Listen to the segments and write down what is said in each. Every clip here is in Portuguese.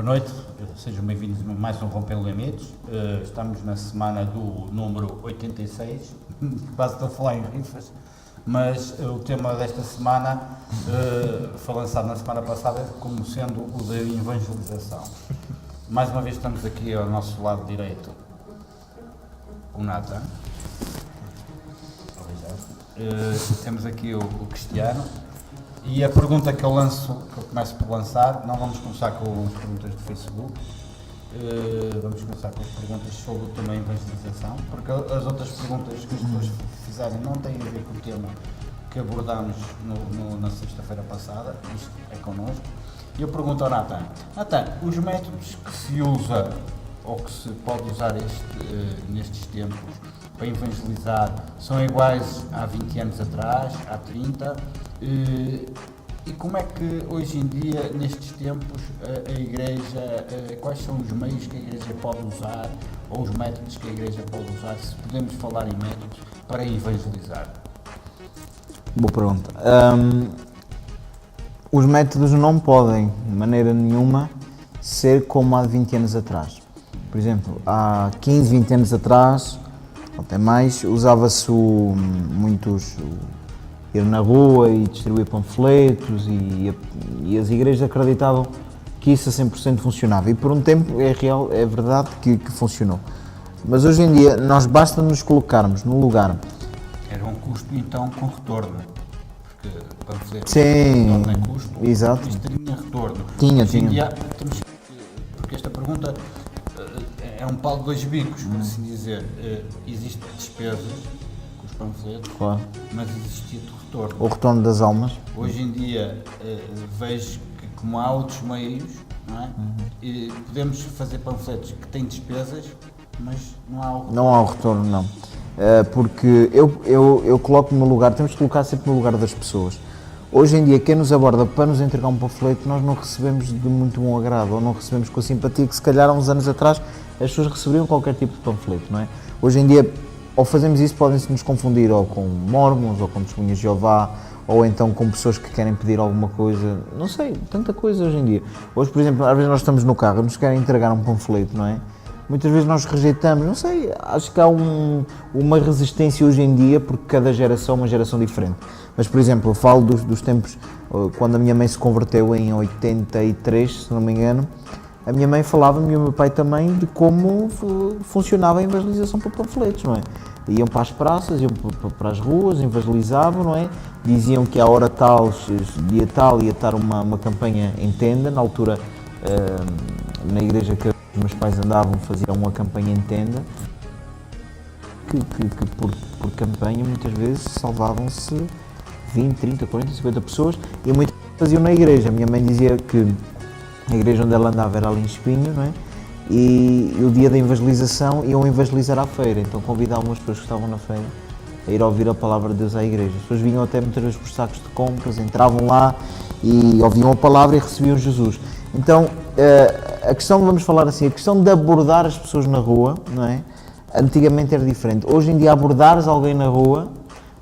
noite, sejam bem-vindos a mais um Rompendo Limites. Estamos na semana do número 86, quase estou a falar em rifas, mas o tema desta semana foi lançado na semana passada como sendo o da evangelização. Mais uma vez estamos aqui ao nosso lado direito, o Nathan. Temos aqui o Cristiano. E a pergunta que eu começo por lançar, não vamos começar com as perguntas do Facebook, vamos começar com as perguntas sobre o tema evangelização, porque as outras perguntas que as pessoas fizerem não têm a ver com o tema que abordámos na sexta-feira passada, isto é connosco. E eu pergunto ao Nathan, os métodos que se usa ou que se pode usar nestes tempos para evangelizar são iguais há 20 anos atrás, há 30? E como é que hoje em dia, nestes tempos, a Igreja, quais são os meios que a Igreja pode usar, ou os métodos que a Igreja pode usar, se podemos falar em métodos, para evangelizar? Boa pergunta. Os métodos não podem, de maneira nenhuma, ser como há 20 anos atrás. Por exemplo, há 15, 20 anos atrás, ou até mais, usava-se muitos ir na rua e distribuir panfletos e as igrejas acreditavam que isso a 100% funcionava. E por um tempo é verdade que funcionou. Mas hoje em dia, nós basta nos colocarmos no lugar. Era um custo então com retorno, porque panfletos Sim, não tem custo, exato. isto tinha retorno. Tinha. Porque esta pergunta é um pau de dois bicos, por assim dizer. Existem despesas com os panfletos, Claro. mas existia retorno. O retorno das almas. Hoje em dia vejo que, como há outros meios, não é? E podemos fazer panfletos que têm despesas, mas não há o retorno. Não há o retorno, não. Porque eu coloco-me no lugar, temos de colocar sempre no lugar das pessoas. Hoje em dia, quem nos aborda para nos entregar um panfleto, nós não recebemos de muito bom agrado, ou não recebemos com a simpatia que se calhar há uns anos atrás as pessoas receberiam qualquer tipo de panfleto, não é? Hoje em dia, ou fazemos isso, podem-se nos confundir ou com mormons, ou com testemunhas de Jeová, ou então com pessoas que querem pedir alguma coisa, não sei, tanta coisa hoje em dia. Hoje, por exemplo, às vezes nós estamos no carro e nos querem entregar um panfleto, não é? Muitas vezes nós rejeitamos, não sei, acho que há uma resistência hoje em dia, porque cada geração é uma geração diferente. Mas, por exemplo, eu falo dos tempos, quando a minha mãe se converteu em 83, se não me engano, a minha mãe falava-me e o meu pai também de como funcionava a evangelização por panfletos, não é? Iam para as praças, iam para as ruas, evangelizavam, não é? Diziam que à hora tal, dia tal, ia estar uma campanha em tenda, na altura, na igreja que os meus pais andavam, faziam uma campanha em tenda, que por campanha muitas vezes salvavam-se 20, 30, 40, 50 pessoas e muitas faziam na igreja. A minha mãe dizia que a igreja onde ela andava era ali em Espinho, não é? E o dia da evangelização iam evangelizar à feira, então convidavam as pessoas que estavam na feira a ir ouvir a palavra de Deus à igreja. As pessoas vinham até muitas vezes por sacos de compras, entravam lá e ouviam a palavra e recebiam Jesus. Então, a questão, vamos falar assim, a questão de abordar as pessoas na rua, não é? Antigamente era diferente. Hoje em dia, abordares alguém na rua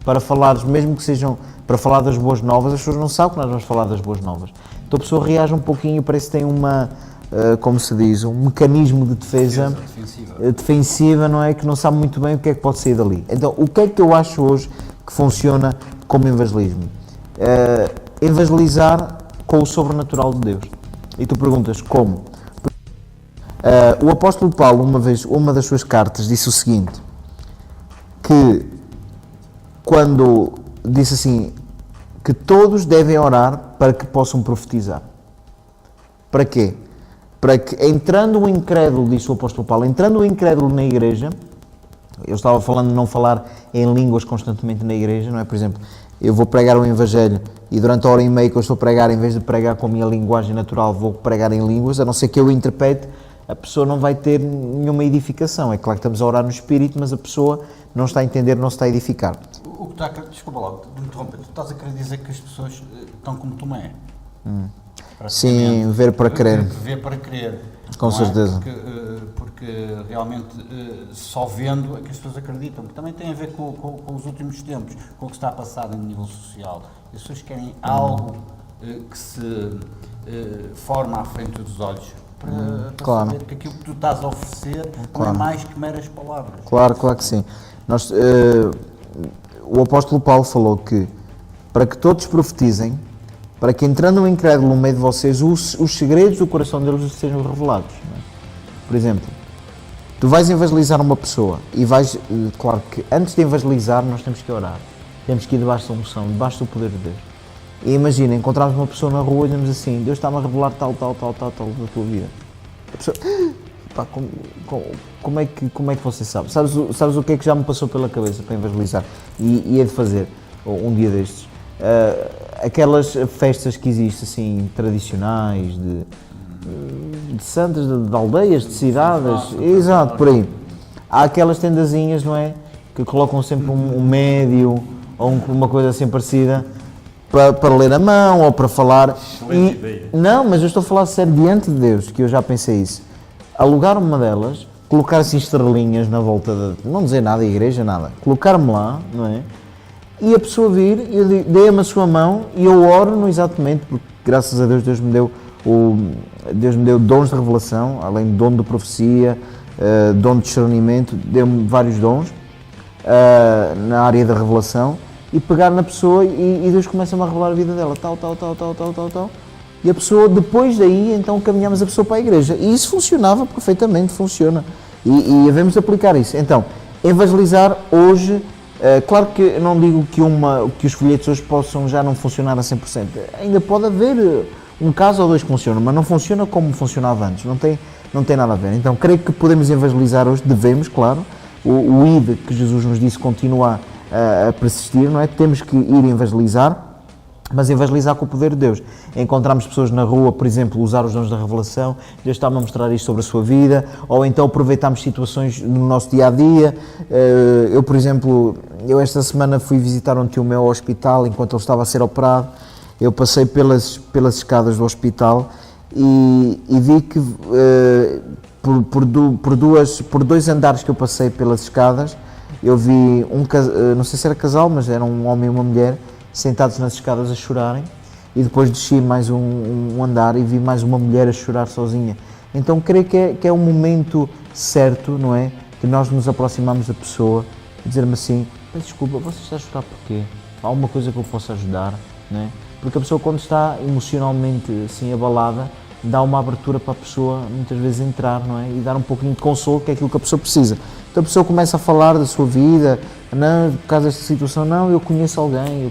para falares, mesmo que sejam para falar das boas novas, as pessoas não sabem que nós vamos falar das boas novas. Então a pessoa reage um pouquinho, parece que tem como se diz, um mecanismo de defesa defensiva, não é? Que não sabe muito bem o que é que pode sair dali. Então, o que é que eu acho hoje que funciona como evangelismo? Evangelizar com o sobrenatural de Deus. E tu perguntas, como? O apóstolo Paulo, uma das suas cartas, disse o seguinte, que quando disse assim, que todos devem orar para que possam profetizar. Para quê? Para que, entrando o incrédulo, disse o apóstolo Paulo, entrando o incrédulo na igreja, eu estava falando de não falar em línguas constantemente na igreja, não é? Por exemplo, eu vou pregar o evangelho e durante a hora e meia que eu estou a pregar, em vez de pregar com a minha linguagem natural, vou pregar em línguas, a não ser que eu interprete, a pessoa não vai ter nenhuma edificação. É claro que estamos a orar no Espírito, mas a pessoa não está a entender, não se está a edificar. O que está a querer, desculpa lá, de me interromper, tu estás a querer dizer que as pessoas estão como Tomé? Sim, ver para crer. Ver para crer. Com certeza. Porque realmente só vendo é que as pessoas acreditam, que também tem a ver com os últimos tempos, com o que está a passar a nível social. As pessoas querem algo que se forma à frente dos olhos, para claro. saber que aquilo que tu estás a oferecer não Claro. é mais que meras palavras. Claro que sim. O apóstolo Paulo falou que para que todos profetizem, para que entrando um incrédulo no meio de vocês, os segredos do coração deles sejam revelados. Não é? Por exemplo, tu vais evangelizar uma pessoa e vais, claro que antes de evangelizar nós temos que orar, temos que ir debaixo da unção, debaixo do poder de Deus. E imagina, encontramos uma pessoa na rua e dizemos assim, Deus está-me a revelar tal da tua vida. A pessoa, pá, como é que você sabe? Sabes o que é que já me passou pela cabeça para evangelizar? E é de fazer, um dia destes, aquelas festas que existem assim, tradicionais, de santas, de aldeias, de cidades, exato, por aí. Há aquelas tendazinhas, não é? Que colocam sempre um médio ou uma coisa assim parecida para ler a mão ou para falar. Não, mas eu estou a falar sério diante de Deus, que eu já pensei isso. Alugar uma delas, colocar assim estrelinhas na volta não dizer nada, a igreja, nada. Colocar-me lá, não é? E a pessoa vir, eu dei-me a sua mão e eu oro no exatamente, porque graças a Deus, Deus me deu dons de revelação, além do dom de profecia, dom de discernimento, deu-me vários dons na área da revelação, e pegar na pessoa e Deus começa-me a revelar a vida dela, tal. E a pessoa, depois daí, então caminhamos a pessoa para a igreja. E isso funcionava perfeitamente, funciona. E devemos aplicar isso. Então, evangelizar hoje, claro que eu não digo que os folhetos hoje possam já não funcionar a 100%. Ainda pode haver um caso ou dois que funcionam, mas não funciona como funcionava antes. Não tem nada a ver. Então, creio que podemos evangelizar hoje, devemos, claro. O ID que Jesus nos disse continua a persistir, não é? Temos que ir evangelizar, mas evangelizar com o poder de Deus. Encontramos pessoas na rua, por exemplo, usar os dons da revelação, Deus está-me a mostrar isto sobre a sua vida, ou então aproveitarmos situações no nosso dia-a-dia. Eu, por exemplo, esta semana fui visitar um tio meu ao hospital, enquanto ele estava a ser operado, eu passei pelas escadas do hospital e vi que por dois andares que eu passei pelas escadas, eu vi não sei se era casal, mas era um homem e uma mulher, sentados nas escadas a chorarem, e depois desci mais um andar e vi mais uma mulher a chorar sozinha. Então creio que é um momento certo, não é? Que nós nos aproximamos da pessoa e dizer-me assim, desculpa, você está a chorar porquê? Há alguma coisa que eu possa ajudar, não é? Porque a pessoa, quando está emocionalmente assim abalada, dá uma abertura para a pessoa muitas vezes entrar, não é? E dar um pouquinho de consolo, que é aquilo que a pessoa precisa. Então a pessoa começa a falar da sua vida, não, por causa desta situação, não, eu conheço alguém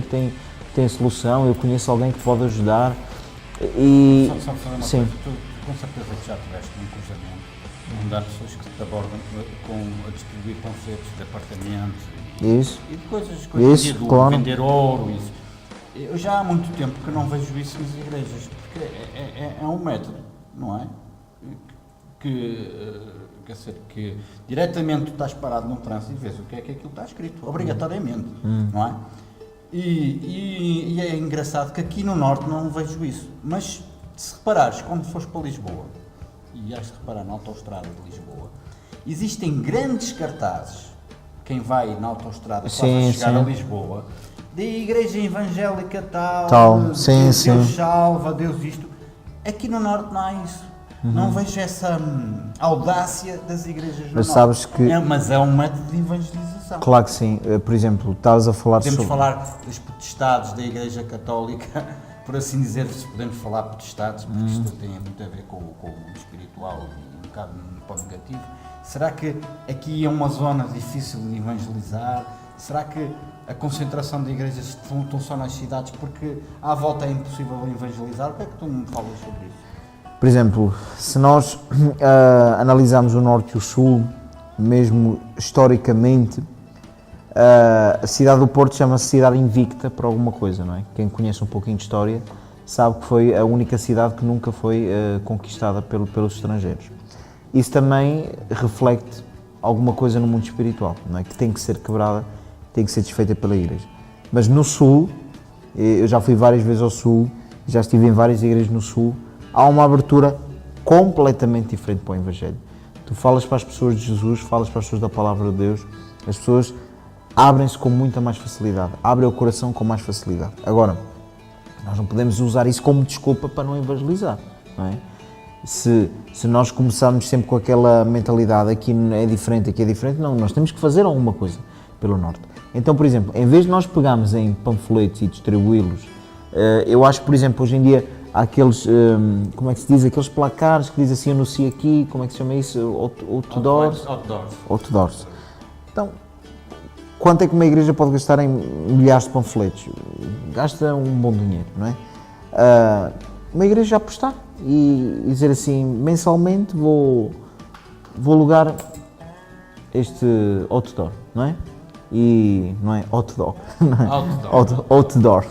que tem solução, eu conheço alguém que pode ajudar. E Só fazer uma sim. coisa, tu com certeza que já tiveste um cruzamento, onde há pessoas que te abordam a distribuir panfletos de apartamentos e de coisas Isso, de claro. vender ouro, isso. Eu já há muito tempo que não vejo isso nas igrejas, porque é um método, não é? Quer dizer, que diretamente tu estás parado num trânsito e vês o que é que aquilo está escrito, obrigatoriamente, não é? E é engraçado que aqui no Norte não vejo isso, mas se reparares, quando fores para Lisboa, e has de reparar na autoestrada de Lisboa, existem grandes cartazes, quem vai na autoestrada para chegar a Lisboa, da igreja evangélica tal sim, Deus sim. salva, Deus isto. Aqui no Norte não há isso. Não vejo essa audácia das igrejas no Mas Norte. sabes que... Mas é um método de evangelização. Claro que sim. Por exemplo, estavas a falar Podemos sobre... falar dos potestades da Igreja Católica, por assim dizer, se podemos falar potestades, porque isto tem muito a ver com o espiritual e um bocado para o negativo. Será que aqui é uma zona difícil de evangelizar? Será que a concentração de igrejas estão só nas cidades porque à volta é impossível evangelizar? O que é que tu me falas sobre isso? Por exemplo, se nós analisarmos o Norte e o Sul, mesmo historicamente, a cidade do Porto chama-se cidade invicta por alguma coisa, não é? Quem conhece um pouquinho de história sabe que foi a única cidade que nunca foi conquistada pelos estrangeiros. Isso também reflete alguma coisa no mundo espiritual, não é? Que tem que ser quebrada, tem que ser desfeita pela Igreja. Mas no Sul, eu já fui várias vezes ao Sul, já estive em várias igrejas no Sul, há uma abertura completamente diferente para o Evangelho. Tu falas para as pessoas de Jesus, falas para as pessoas da Palavra de Deus, as pessoas abrem-se com muita mais facilidade, abrem o coração com mais facilidade. Agora, nós não podemos usar isso como desculpa para não evangelizar, não é? Se nós começarmos sempre com aquela mentalidade, aqui é diferente, não, nós temos que fazer alguma coisa pelo Norte. Então, por exemplo, em vez de nós pegarmos em panfletos e distribuí-los, eu acho que, por exemplo, hoje em dia há aqueles, como é que se diz, aqueles placares que diz assim, anuncia aqui, como é que se chama isso? Outdoors. Então, quanto é que uma igreja pode gastar em milhares de panfletos? Gasta um bom dinheiro, não é? Uma igreja apostar e dizer assim, mensalmente vou alugar este outdoor, não é? E não é outdoor, não é? Outdoor.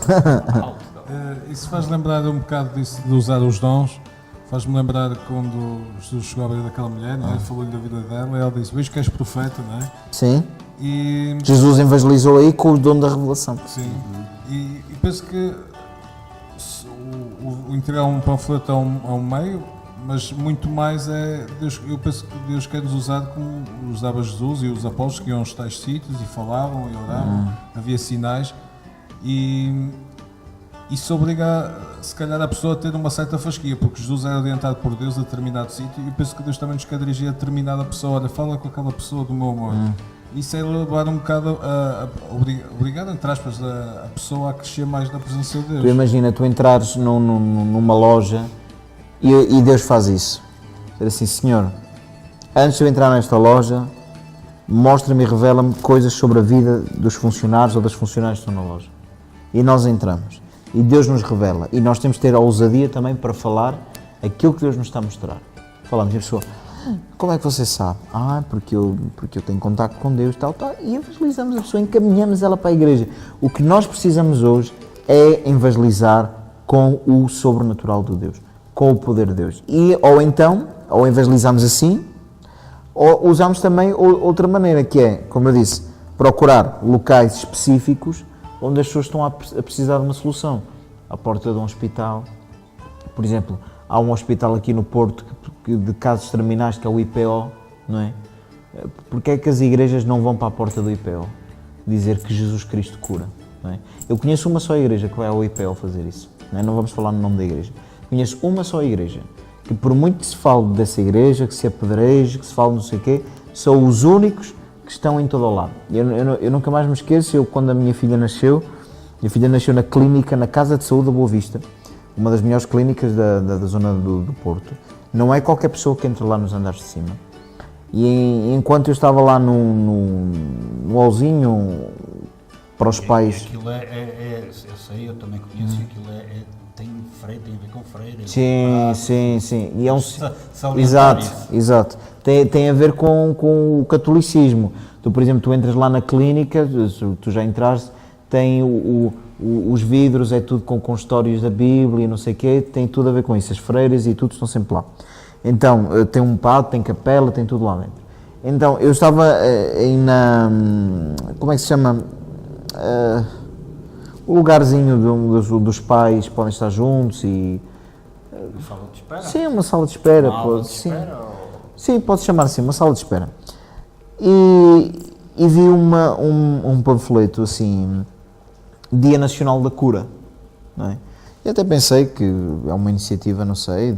Isso faz lembrar um bocado disso de usar os dons. Faz-me lembrar quando Jesus chegou à beira daquela mulher, não é? Falou-lhe da vida dela e ela disse, vejo que és profeta, não é? Sim. E... Jesus evangelizou aí com o dom da revelação. Sim. E penso que o entregar um panfleto a um meio, mas muito mais é, Deus, eu penso que Deus quer nos usar como usava Jesus e os apóstolos que iam aos tais sítios e falavam e oravam, havia sinais e isso obriga, se calhar, a pessoa a ter uma certa fasquia, porque Jesus era orientado por Deus a determinado sítio e eu penso que Deus também nos quer dirigir a determinada pessoa, olha, fala com aquela pessoa do meu amor. Isso é levar um bocado obrigar, entre aspas, a pessoa a crescer mais na presença de Deus. Tu imagina, tu entrares numa loja e Deus faz isso. Dizer assim, Senhor, antes de eu entrar nesta loja, mostra-me e revela-me coisas sobre a vida dos funcionários ou das funcionárias que estão na loja. E nós entramos. E Deus nos revela. E nós temos que ter a ousadia também para falar aquilo que Deus nos está a mostrar. Falamos e a pessoa, como é que você sabe? Porque eu tenho contacto com Deus, tal. E evangelizamos a pessoa, encaminhamos ela para a igreja. O que nós precisamos hoje é evangelizar com o sobrenatural de Deus, com o poder de Deus. Ou evangelizamos assim, ou usamos também outra maneira, que é, como eu disse, procurar locais específicos onde as pessoas estão a precisar de uma solução. À porta de um hospital, por exemplo, há um hospital aqui no Porto de casos terminais, que é o IPO, não é? Porque é que as igrejas não vão para a porta do IPO dizer que Jesus Cristo cura? Não é? Eu conheço uma só igreja que vai ao IPO fazer isso, não é? Não vamos falar no nome da igreja. Conheço uma só igreja, que por muito que se fale dessa igreja, que se apedreje, que se fale não sei o quê, são os únicos que estão em todo o lado. Eu nunca mais me esqueço, quando a minha filha nasceu na clínica, na Casa de Saúde da Boa Vista, uma das melhores clínicas da zona do Porto. Não é qualquer pessoa que entra lá nos andares de cima. E enquanto eu estava lá no hallzinho, para os pais... Aquilo eu sei, eu também conheço, aquilo tem a ver com freira. Sim. E é exato. Tem a ver com o catolicismo. Tu, por exemplo, tu entras lá na clínica, tu já entraste, tem os vidros, é tudo com histórias da Bíblia, não sei o quê, tem tudo a ver com isso. As freiras e tudo estão sempre lá. Então, tem um pátio, tem capela, tem tudo lá dentro. Então, eu estava aí como é que se chama? O lugarzinho dos pais podem estar juntos e... Uma sala de espera? Sim, uma sala de espera. Sim, pode chamar assim, uma sala de espera. E vi um panfleto assim, Dia Nacional da Cura, não é? E até pensei que é uma iniciativa, não sei,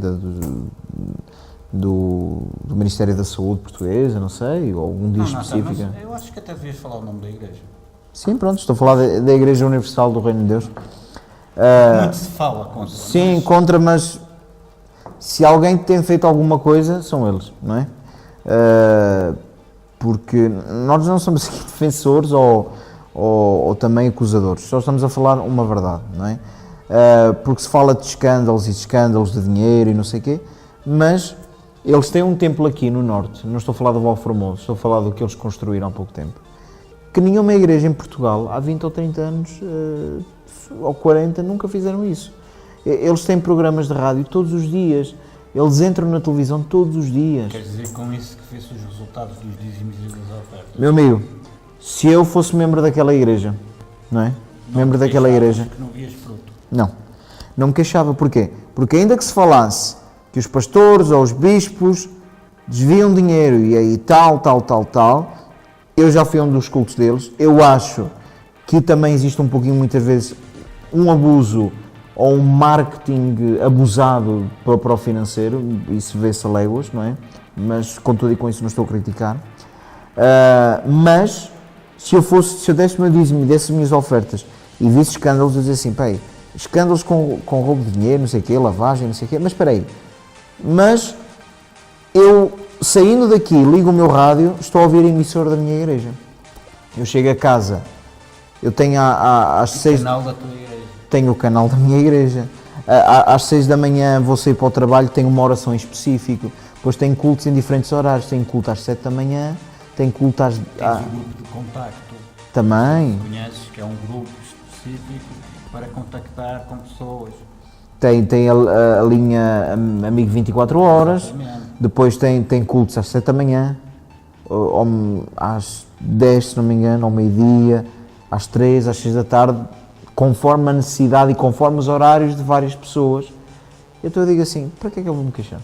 do Ministério da Saúde portuguesa, não sei, ou algum dia específico. Mas eu acho que até devias falar o nome da igreja. Sim, pronto, estou a falar da Igreja Universal do Reino de Deus. Muito se fala contra. Sim, contra, mas se alguém tem feito alguma coisa, são eles, não é? Porque nós não somos aqui defensores ou também acusadores, só estamos a falar uma verdade, não é? Porque se fala de escândalos de dinheiro e não sei o quê, mas eles têm um templo aqui no Norte, não estou a falar do Val Formoso, estou a falar do que eles construíram há pouco tempo, que nenhuma igreja em Portugal, há 20 ou 30 anos, ou 40, nunca fizeram isso. Eles têm programas de rádio todos os dias, eles entram na televisão todos os dias. Quer dizer com isso que fez os resultados dos dízimos e das ofertas? Meu amigo, se eu fosse membro daquela igreja, não é? Membro daquela igreja... Que não vias fruto. Não me queixava. Porquê? Porque ainda que se falasse que os pastores ou os bispos desviam dinheiro e aí tal, eu já fui a um dos cultos deles, eu acho que também existe um pouquinho, muitas vezes, um abuso ou um marketing abusado para o financeiro, isso vê-se a léguas, não é? Mas com tudo e com isso não estou a criticar. Mas se eu desse o meu dízimo e desse as minhas ofertas e visse escândalos, eu dizia assim, peraí, escândalos com roubo de dinheiro, não sei o quê, lavagem, não sei o quê, mas espera aí, mas eu, saindo daqui, ligo o meu rádio, estou a ouvir a emissora da minha igreja. Eu chego a casa, eu tenho às 6... canal da tua igreja. Tenho o canal da minha igreja. Às 6 da manhã vou sair para o trabalho, tenho uma oração em específico, depois tenho cultos em diferentes horários, tenho culto às 7 da manhã, tenho culto às... Tens um grupo de contacto. Também. Conheces, que é um grupo específico para contactar com pessoas. Tem a linha Amigo 24 horas, Exatamente. depois tem cultos às 7 da manhã, às 10, se não me engano, ao meio-dia, às 3, às 6 da tarde, conforme a necessidade e conforme os horários de várias pessoas. Então eu digo assim, para que é que eu vou me queixar?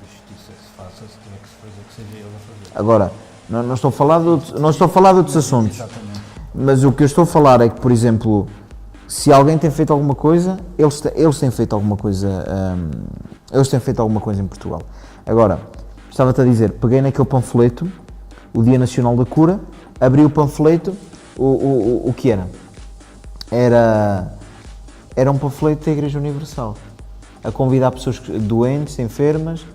A justiça que se faça, se tiver que se fazer, que seja ele a fazer. Agora, não estou a falar de outros assuntos, Exatamente. mas o que eu estou a falar é que, por exemplo, se alguém tem feito alguma coisa, eles têm feito alguma coisa, eles têm feito alguma coisa em Portugal. Agora, estava-te a dizer, peguei naquele panfleto, o Dia Nacional da Cura, abri o panfleto, o que era? Era um panfleto da Igreja Universal, a convidar pessoas doentes, enfermas,